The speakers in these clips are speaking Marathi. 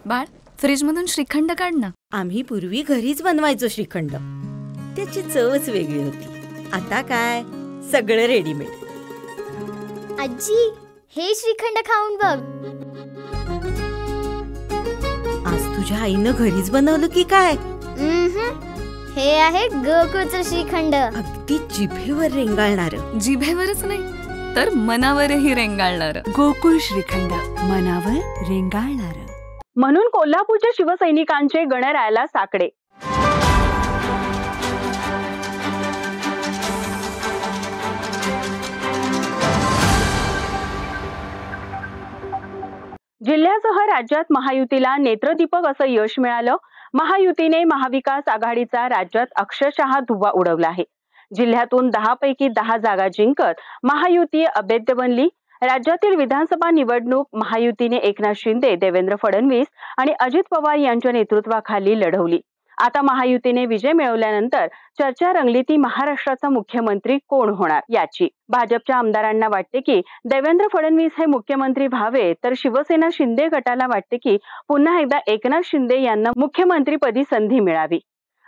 बाळ, फ्रीजमधून श्रीखंड काढ ना. आम्ही पूर्वी घरीच बनवायचो श्रीखंड. त्याची चवच वेगळी होती. आता काय सगळं रेडीमेड. आजी, हे श्रीखंड खाऊन बघ. आज तुझ्या आईनं घरीच बनवलं की काय? हे आहे गोकुळचं श्रीखंड. अगदी जिभेवर रेंगाळणार. जिभेवरच नाही तर मनावरही रेंगाळणार. गोकुळ श्रीखंड, मनावर रेंगाळणार. म्हणून कोल्हापूरच्या शिवसैनिकांचे गणरायाला साकडे. जिल्ह्यासह राज्यात महायुतीला नेत्रदीपक असं यश मिळालं. महायुतीने महाविकास आघाडीचा राज्यात अक्षरशः धुव्वा उडवला आहे. जिल्ह्यातून 10 पैकी 10 जागा जिंकत महायुती अभेद्य बनली. राज्यातील विधानसभा निवडणूक महायुतीने एकनाथ शिंदे, देवेंद्र फडणवीस आणि अजित पवार यांच्या नेतृत्वाखाली लढवली. आता महायुतीने विजय मिळवल्यानंतर चर्चा रंगली ती महाराष्ट्राचा मुख्यमंत्री कोण होणार याची. भाजपच्या आमदारांना वाटते की देवेंद्र फडणवीस हे मुख्यमंत्री व्हावे, तर शिवसेना शिंदे गटाला वाटते की पुन्हा एकदा एकनाथ शिंदे यांना मुख्यमंत्रीपदी संधी मिळावी.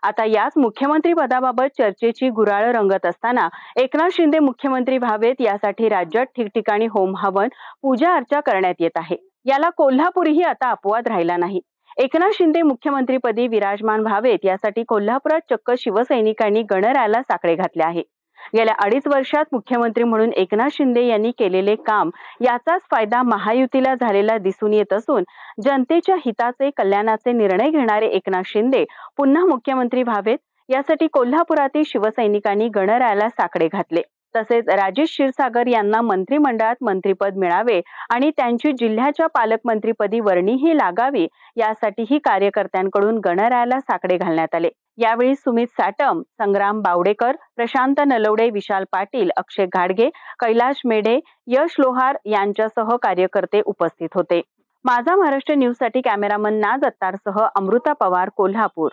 आता याच मुख्यमंत्री पदाबाबत चर्चेची गुऱ्हाळं रंगत असताना एकनाथ शिंदे मुख्यमंत्री व्हावेत यासाठी राज्यात ठिकठिकाणी होम हवन, पूजा अर्चा करण्यात येत आहे. याला कोल्हापूरही आता अपवाद राहिला नाही. एकनाथ शिंदे मुख्यमंत्रीपदी विराजमान व्हावेत यासाठी कोल्हापुरात चक्क शिवसैनिकांनी गणरायाला साकडे घातले आहे. गेल्या 2.5 वर्षात मुख्यमंत्री म्हणून एकनाथ शिंदे यांनी केलेले काम याचाच फायदा महायुतीला झालेला दिसून येत असून जनतेच्या हिताचे, कल्याणाचे निर्णय घेणारे एकनाथ शिंदे पुन्हा मुख्यमंत्री व्हावेत यासाठी कोल्हापुरातील शिवसैनिकांनी गणरायाला साकडे घातले. तसेच राजेश क्षीरसागर यांना मंत्रिमंडळात मंत्रिपद मिळावे आणि त्यांची जिल्ह्याच्या पालकमंत्रीपदी वर्णीही लागावी यासाठीही कार्यकर्त्यांकडून गणरायाला साकडे घालण्यात आले. यावेळी सुमित साटम, संग्राम बावडेकर, प्रशांत नलवडे, विशाल पाटील, अक्षय घाडगे, कैलाश मेढे, यश लोहार यांच्यासह कार्यकर्ते उपस्थित होते. माझा महाराष्ट्र न्यूजसाठी कॅमेरामन नाज अत्तारसह अमृता पवार, कोल्हापूर.